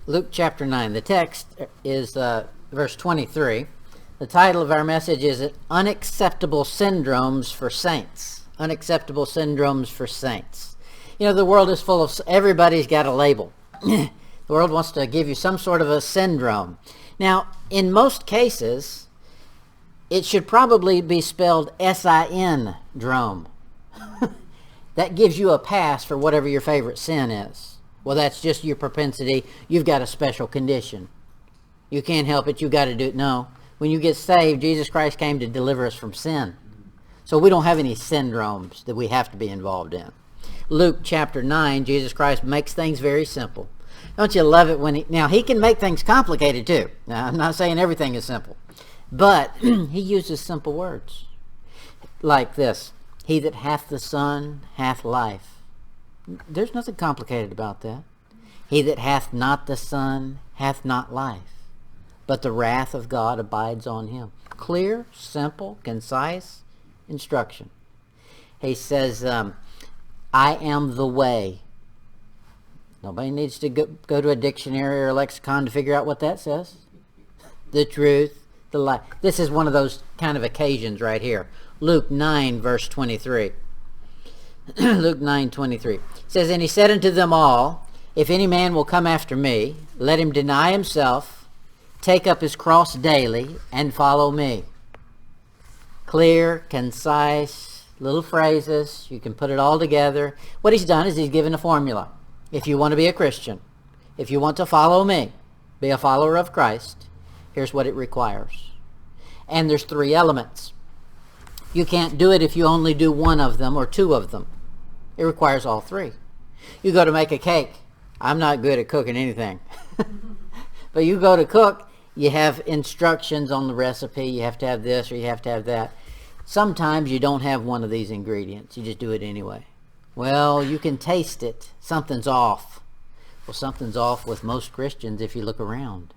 Luke chapter 9. The text is verse 23. The title of our message is Unacceptable Syndromes for Saints. Unacceptable Syndromes for Saints. You know, the world is full of, everybody's got a label. The world wants to give you some sort of a syndrome. Now, in most cases, it should probably be spelled S-I-N-drome. That gives you a pass for whatever your favorite sin is. Well, that's just your propensity. You've got a special condition. You can't help it. You got to do it. No. When you get saved, Jesus Christ came to deliver us from sin. So we don't have any syndromes that we have to be involved in. Luke chapter 9, Jesus Christ makes things very simple. Don't you love it when now he can make things complicated too. Now, I'm not saying everything is simple. But he uses simple words. Like this. He that hath the Son hath life. There's nothing complicated about that. He that hath not the Son hath not life, but the wrath of God abides on him. Clear, simple, concise instruction. He says, I am the way. Nobody needs to go to a dictionary or a lexicon to figure out what that says. The truth, the life. This is one of those kind of occasions right here. Luke 9, verse 23. Luke 9:23 says, and he said unto them all, if any man will come after me, let him deny himself, take up his cross daily, and follow me. Clear, concise, little phrases. You can put it all together. What he's done is he's given a formula. If you want to be a Christian, if you want to follow me, be a follower of Christ, here's what it requires. And there's three elements. You can't do it if you only do one of them or two of them. It requires all three. You go to make a cake. I'm not good at cooking anything. But you go to cook, you have instructions on the recipe. You have to have this or you have to have that. Sometimes you don't have one of these ingredients. You just do it anyway. Well, you can taste it. Something's off. Well, something's off with most Christians if you look around.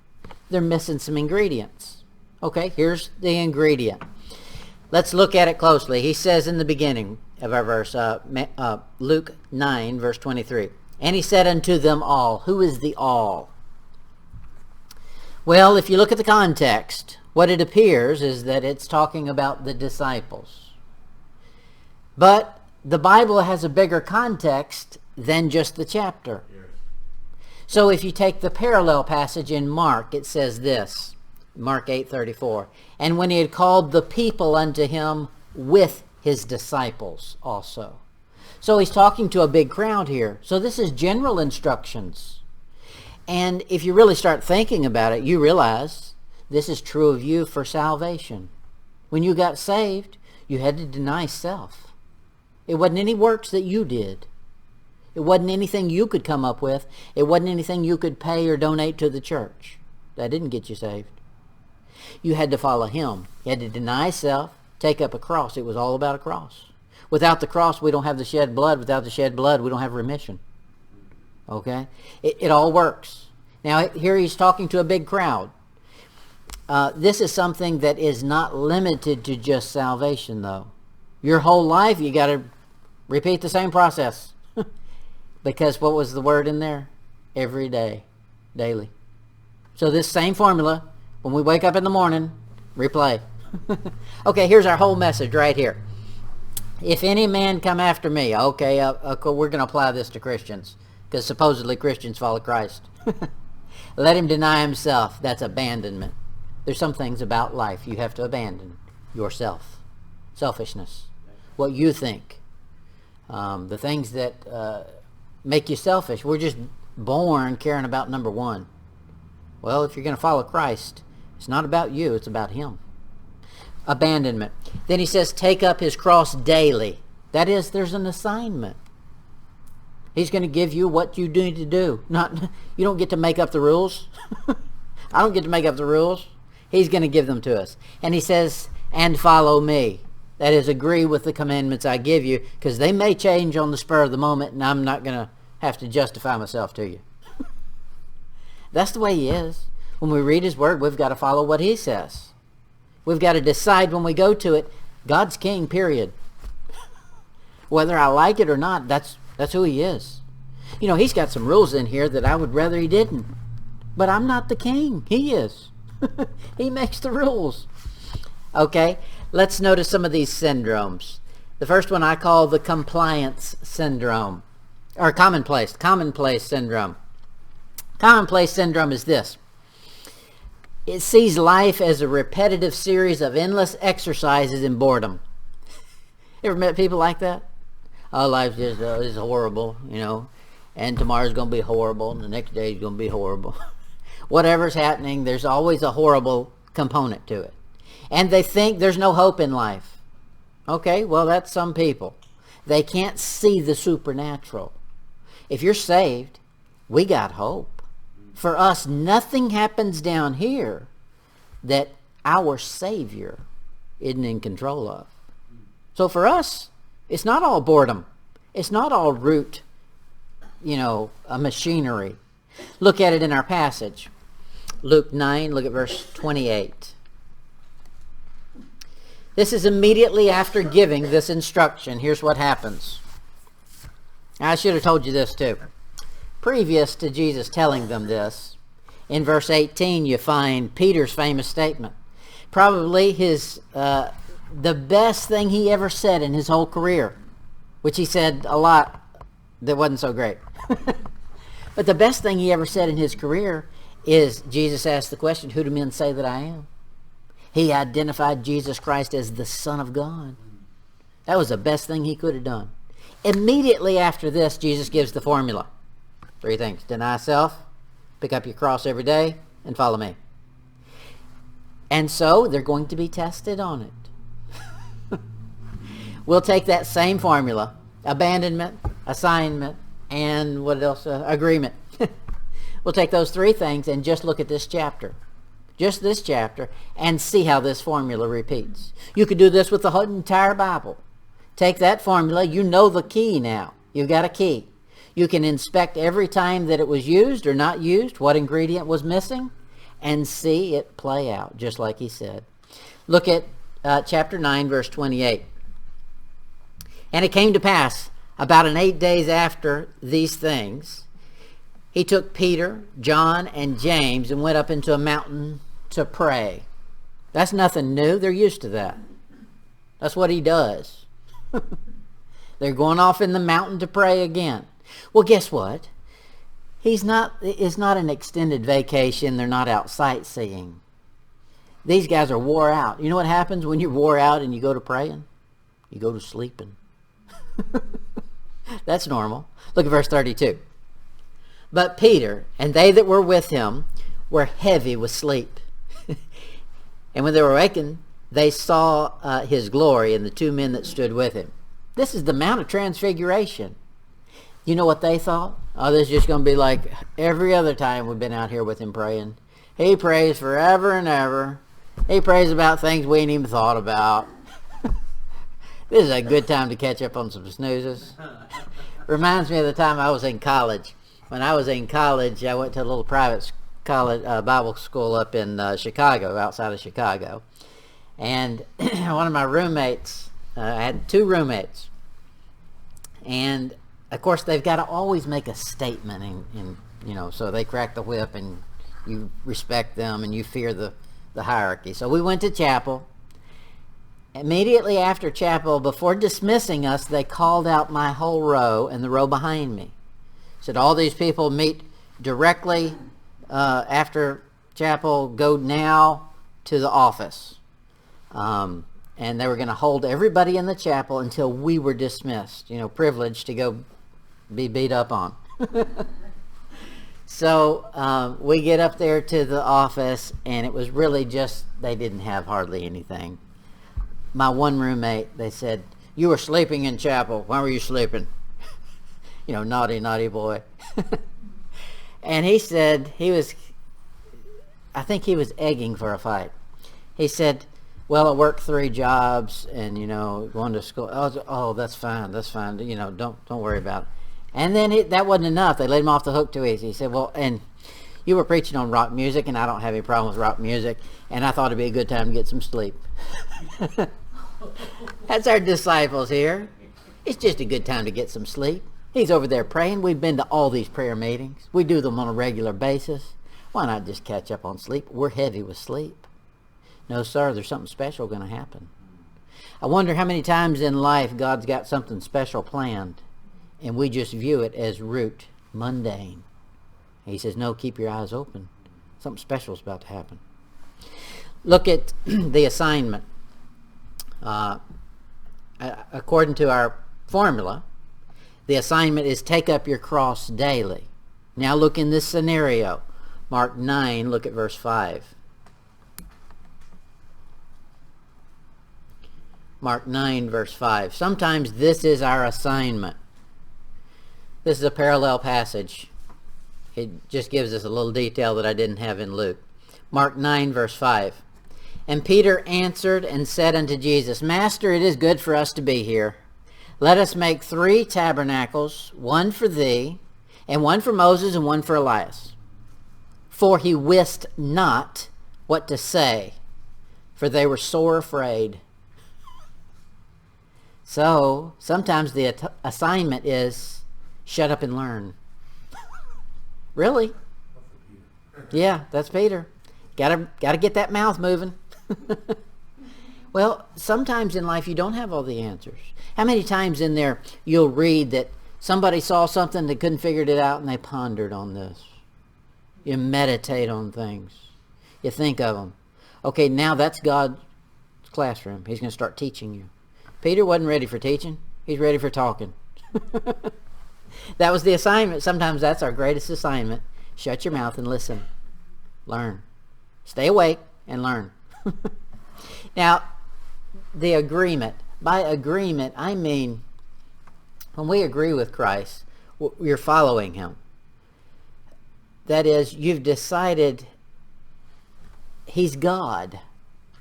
They're missing some ingredients. Okay, here's the ingredient. Let's look at it closely. He says in the beginning of our verse, Luke 9, verse 23, and he said unto them all. Who is the all? Well, if you look at the context, what it appears is that it's talking about the disciples. But the Bible has a bigger context than just the chapter. Yes. So if you take the parallel passage in Mark, it says this, Mark 8:34, and when he had called the people unto him with his disciples also. So he's talking to a big crowd here. So this is general instructions. And if you really start thinking about it, you realize this is true of you for salvation. When you got saved, you had to deny self. It wasn't any works that you did. It wasn't anything you could come up with. It wasn't anything you could pay or donate to the church. That didn't get you saved. You had to follow him. You had to deny self, take up a cross. It was all about a cross. Without the cross, we don't have the shed blood. Without the shed blood, we don't have remission. Okay? It all works. Now, here he's talking to a big crowd. This is something that is not limited to just salvation, though. Your whole life, you got to repeat the same process. Because what was the word in there? Every day. Daily. So this same formula, when we wake up in the morning, replay. Okay, here's our whole message right here. If any man come after me, okay, we're going to apply this to Christians, because supposedly Christians follow Christ. Let him deny himself. That's abandonment. There's some things about life you have to abandon. Yourself. Selfishness. What you think. The things that make you selfish. We're just born caring about number one. Well, if you're going to follow Christ, it's not about you, it's about him. Abandonment. Then he says, take up his cross daily. That is, there's an assignment. He's going to give you what you need to do. You don't get to make up the rules. I don't get to make up the rules. He's going to give them to us. And he says, and follow me. That is, agree with the commandments I give you, because they may change on the spur of the moment, and I'm not going to have to justify myself to you. That's the way he is. When we read his word, we've got to follow what he says. We've got to decide when we go to it, God's king, period. Whether I like it or not, that's who he is. You know, he's got some rules in here that I would rather he didn't. But I'm not the king. He is. He makes the rules. Okay, let's notice some of these syndromes. The first one I call the compliance syndrome, or commonplace syndrome. Commonplace syndrome is this. It sees life as a repetitive series of endless exercises in boredom. You ever met people like that? Oh, life just is horrible, and tomorrow's going to be horrible, and the next day is going to be horrible. Whatever's happening, there's always a horrible component to it. And they think there's no hope in life. Okay, well, that's some people. They can't see the supernatural. If you're saved, we got hope. For us, nothing happens down here that our Savior isn't in control of. So for us, it's not all boredom. It's not all root, a machinery. Look at it in our passage. Luke 9, look at verse 28. This is immediately after giving this instruction. Here's what happens. I should have told you this too. Previous to Jesus telling them this, in verse 18 you find Peter's famous statement. Probably the best thing he ever said in his whole career, which he said a lot that wasn't so great. But the best thing he ever said in his career is Jesus asked the question, who do men say that I am? He identified Jesus Christ as the Son of God. That was the best thing he could have done. Immediately after this, Jesus gives the formula. 3 things. Deny self, pick up your cross every day, and follow me. And so they're going to be tested on it. We'll take that same formula, abandonment, assignment, and what else? Agreement. We'll take those 3 things and just look at this chapter. Just this chapter, and see how this formula repeats. You could do this with the whole entire Bible. Take that formula, you know the key now. You've got a key. You can inspect every time that it was used or not used, what ingredient was missing, and see it play out, just like he said. Look at chapter 9, verse 28. And it came to pass, about 8 days after these things, he took Peter, John, and James and went up into a mountain to pray. That's nothing new. They're used to that. That's what he does. They're going off in the mountain to pray again. Well, guess what? It's not an extended vacation. They're not out sightseeing. These guys are wore out. You know what happens when you're wore out and you go to praying? You go to sleeping. That's normal. Look at verse 32. But Peter and they that were with him were heavy with sleep. And when they were awakened, they saw his glory and the 2 men that stood with him. This is the Mount of Transfiguration. You know what they thought? Oh, this is just going to be like every other time we've been out here with him praying. He prays forever and ever. He prays about things we ain't even thought about. This is a good time to catch up on some snoozes. Reminds me of the time I was in college. When I was in college, I went to a little private college Bible school up in Chicago, outside of Chicago. And one of my roommates, I had 2 roommates. And, of course, they've got to always make a statement. And so they crack the whip and you respect them and you fear the hierarchy. So we went to chapel. Immediately after chapel, before dismissing us, they called out my whole row and the row behind me. Said, all these people meet directly after chapel, go now to the office. And they were going to hold everybody in the chapel until we were dismissed. Privileged to go be beat up on. So we get up there to the office, and it was really just, they didn't have hardly anything. My one roommate, they said, you were sleeping in chapel. Why were you sleeping? Naughty boy. And he said I think he was egging for a fight. He said, well, I worked 3 jobs and, going to school. Oh, that's fine. Don't worry about it. And then that wasn't enough. They let him off the hook too easy. He said, well, and you were preaching on rock music, and I don't have any problem with rock music, and I thought it'd be a good time to get some sleep. That's our disciples here. It's just a good time to get some sleep. He's over there praying. We've been to all these prayer meetings. We do them on a regular basis. Why not just catch up on sleep? We're heavy with sleep. No, sir, there's something special going to happen. I wonder how many times in life God's got something special planned, and we just view it as rote, mundane. And he says, no, keep your eyes open. Something special is about to happen. Look at the assignment. According to our formula, the assignment is take up your cross daily. Now look in this scenario. Mark 9, look at verse 5. Mark 9, verse 5. Sometimes this is our assignment. This is a parallel passage. It just gives us a little detail that I didn't have in Luke. Mark 9, verse 5. And Peter answered and said unto Jesus, Master, it is good for us to be here. Let us make 3 tabernacles, one for thee, and one for Moses, and one for Elias. For he wist not what to say, for they were sore afraid. So, sometimes the assignment is, shut up and learn. Really? Yeah, that's Peter. Gotta get that mouth moving. Well, sometimes in life you don't have all the answers. How many times in there you'll read that somebody saw something, they couldn't figure it out, and they pondered on this. You meditate on things. You think of them. Okay, now that's God's classroom. He's going to start teaching you. Peter wasn't ready for teaching. He's ready for talking. That was the assignment. Sometimes that's our greatest assignment. Shut your mouth and listen. Learn. Stay awake and learn. Now, the agreement. By agreement, I mean when we agree with Christ, you're following him. That is, you've decided he's God.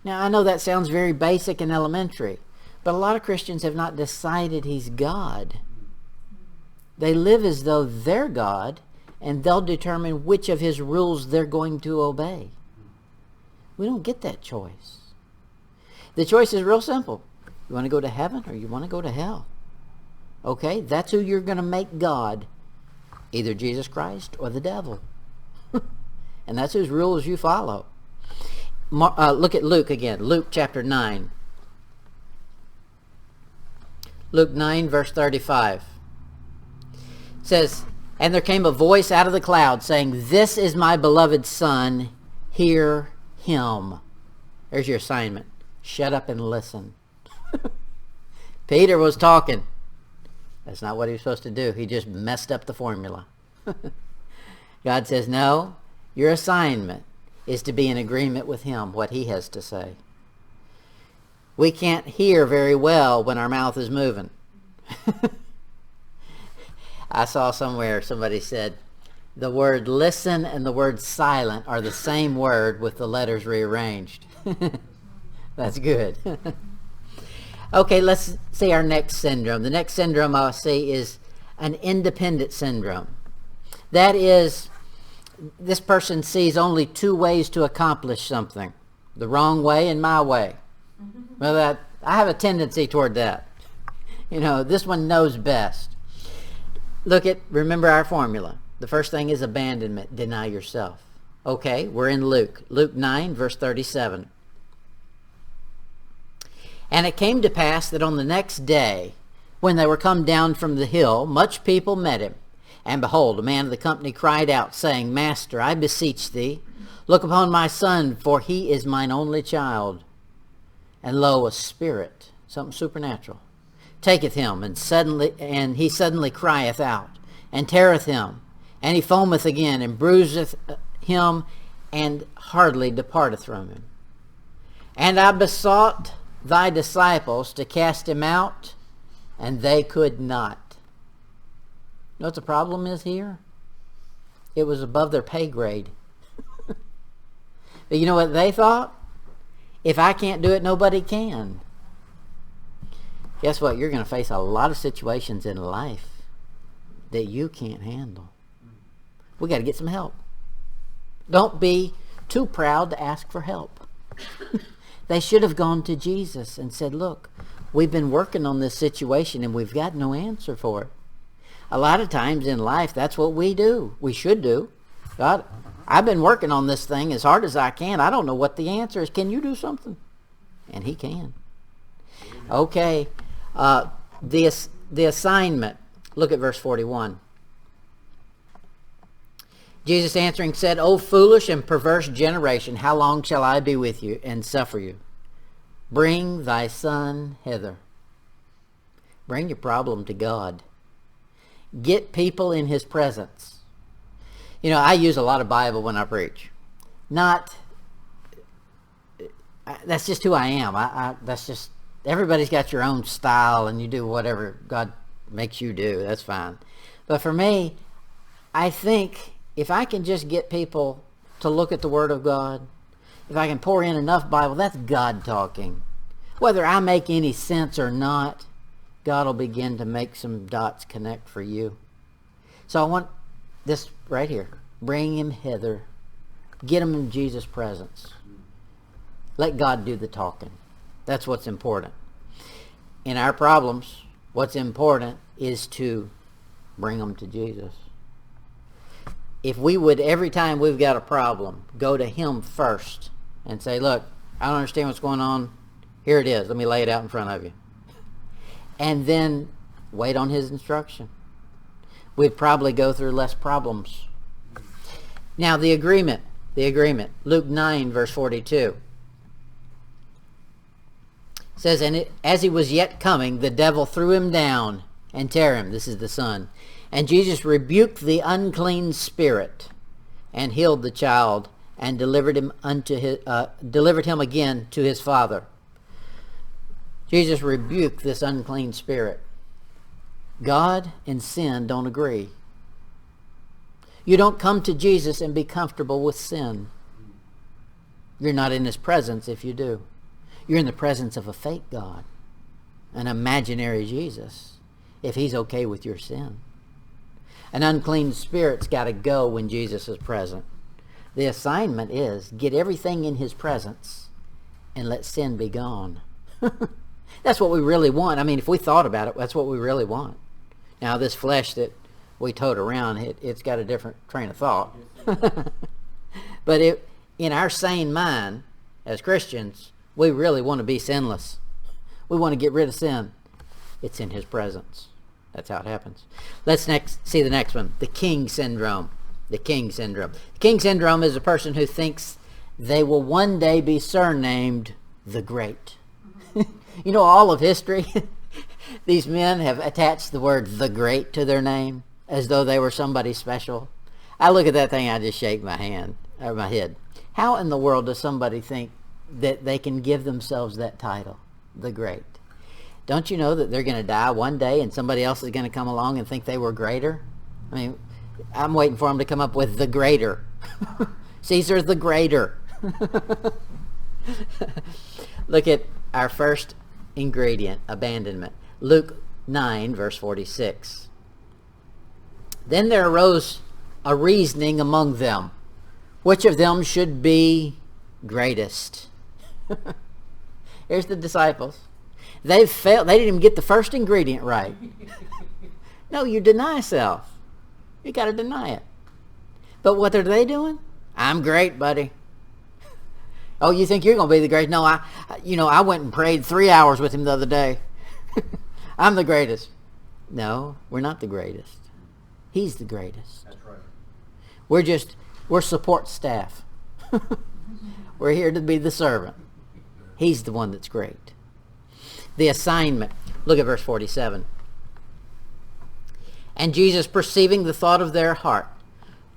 Now, I know that sounds very basic and elementary, but a lot of Christians have not decided he's God. They live as though they're God, and they'll determine which of his rules they're going to obey. We don't get that choice. The choice is real simple. You want to go to heaven or you want to go to hell? Okay, that's who you're going to make God. Either Jesus Christ or the devil. And that's whose rules you follow. Look at Luke again. Luke chapter 9. Luke 9 verse 35. It says, And there came a voice out of the cloud saying, This is my beloved Son, hear him. There's your assignment. Shut up and listen. Peter was talking. That's not what he was supposed to do. He just messed up the formula. God says, no, your assignment is to be in agreement with him, what he has to say. We can't hear very well when our mouth is moving. I saw somewhere somebody said, the word listen and the word silent are the same word with the letters rearranged. That's good. Okay, let's see our next syndrome. The next syndrome I'll see is an independent syndrome. That is, this person sees only 2 ways to accomplish something. The wrong way and my way. Well, I have a tendency toward that. You know, this one knows best. Remember our formula. The first thing is abandonment, deny yourself. Okay, we're in Luke. Luke 9, verse 37. And it came to pass that on the next day, when they were come down from the hill, much people met him. And behold, a man of the company cried out, saying, Master, I beseech thee, look upon my son, for he is mine only child. And lo, a spirit, something supernatural, taketh him, and he suddenly crieth out, and teareth him, and he foameth again, and bruiseth him, and hardly departeth from him. And I besought thy disciples to cast him out, and they could not. You know what the problem is here? It was above their pay grade. But you know what they thought? If I can't do it, nobody can. Guess what? You're going to face a lot of situations in life that you can't handle. We got to get some help. Don't be too proud to ask for help. They should have gone to Jesus and said, look, we've been working on this situation and we've got no answer for it. A lot of times in life, that's what we do. We should do. God, I've been working on this thing as hard as I can. I don't know what the answer is. Can you do something? And he can. Okay. The assignment. Look at verse 41. Jesus answering said, O foolish and perverse generation, how long shall I be with you and suffer you? Bring thy son hither. Bring your problem to God. Get people in his presence. You know, I use a lot of Bible when I preach. That's just who I am. That's just, everybody's got your own style and you do whatever God makes you do. That's fine. But for me, I think if I can just get people to look at the Word of God, if I can pour in enough Bible, that's God talking. Whether I make any sense or not, God will begin to make some dots connect for you. So I want this right here. Bring him hither. Get him in Jesus' presence. Let God do the talking. That's what's important. In our problems, what's important is to bring them to Jesus. If we would, every time we've got a problem, go to him first and say, look, I don't understand what's going on. Here it is. Let me lay it out in front of you. And then wait on his instruction. We'd probably go through less problems. Now the agreement. Luke 9 verse 42. Says, and as he was yet coming, the devil threw him down and tear him. This is the son. And Jesus rebuked the unclean spirit and healed the child and delivered him again to his father. Jesus rebuked this unclean spirit. God and sin don't agree. You don't come to Jesus and be comfortable with sin. You're not in his presence if you do. You're in the presence of a fake God, an imaginary Jesus, if he's okay with your sin. An unclean spirit's got to go when Jesus is present. The assignment is get everything in his presence and let sin be gone. That's what we really want. I mean, if we thought about it, that's what we really want. Now, this flesh that we tote around, it's got a different train of thought. But in our sane mind, as Christians, we really want to be sinless. We want to get rid of sin. It's in his presence. That's how it happens. Let's see the next one. The King Syndrome. The King Syndrome. The King Syndrome is a person who thinks they will one day be surnamed the Great. You know, all of history, these men have attached the word the Great to their name as though they were somebody special. I look at that thing, I just shake my head. How in the world does somebody think that they can give themselves that title, the Great? Don't you know that they're going to die one day and somebody else is going to come along and think they were greater? I mean, I'm waiting for them to come up with the Greater. Caesar the Greater. Look at our first ingredient, abandonment. Luke 9, verse 46. Then there arose a reasoning among them, which of them should be greatest? Here's the disciples. They've failed. They didn't even get the first ingredient right. No, you deny self. You got to deny it. But what are they doing? I'm great, buddy. Oh, you think you're going to be the greatest? No, I went and prayed 3 hours with him the other day. I'm the greatest. No, we're not the greatest. He's the greatest. That's right. We're support staff. We're here to be the servant. He's the one that's great. The assignment. Look at verse 47. And Jesus, perceiving the thought of their heart,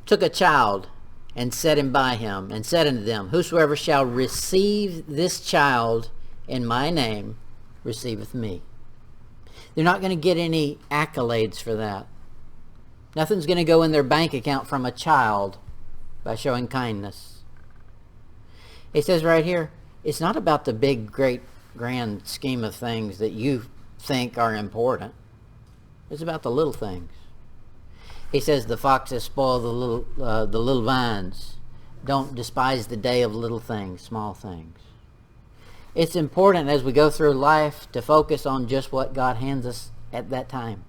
took a child and set him by him, and said unto them, Whosoever shall receive this child in my name receiveth me. They're not going to get any accolades for that. Nothing's going to go in their bank account from a child by showing kindness. It says right here, it's not about the big, great, grand scheme of things that you think are important. It's about the little things. He says the foxes spoil the little vines. Don't despise the day of little things, small things. It's important as we go through life to focus on just what God hands us at that time.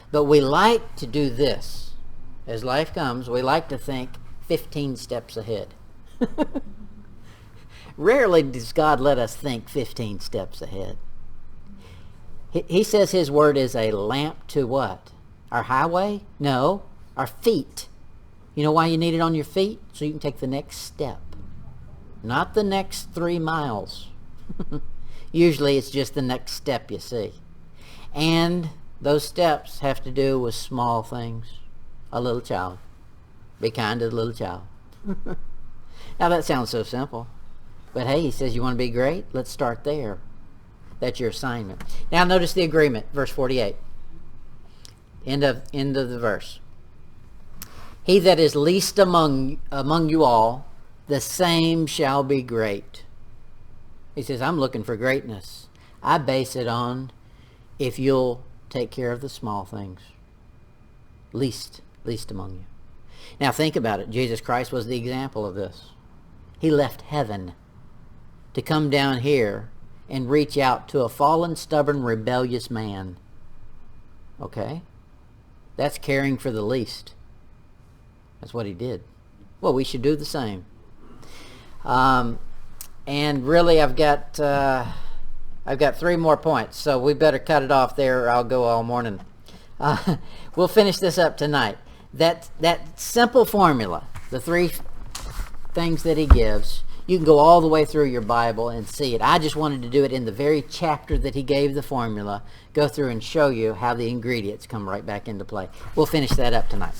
But we like to do this. As life comes, we like to think 15 steps ahead. Rarely does God let us think 15 steps ahead. He says his word is a lamp to what? Our highway? No, our feet. You know why you need it on your feet? So you can take the next step. Not the next 3 miles. Usually it's just the next step you see. And those steps have to do with small things. A little child. Be kind to the little child. Now that sounds so simple. But hey, he says you want to be great? Let's start there. That's your assignment. Now notice the agreement, verse 48. End of the verse. He that is least among you all, the same shall be great. He says, I'm looking for greatness. I base it on if you'll take care of the small things. Least among you. Now think about it. Jesus Christ was the example of this. He left heaven to come down here and reach out to a fallen, stubborn, rebellious man. Okay? That's caring for the least. That's what he did. Well, we should do the same. And really, I've got 3 more points, so we better cut it off there, or I'll go all morning. We'll finish this up tonight. That simple formula, the 3 things that he gives, you can go all the way through your Bible and see it. I just wanted to do it in the very chapter that he gave the formula, go through and show you how the ingredients come right back into play. We'll finish that up tonight.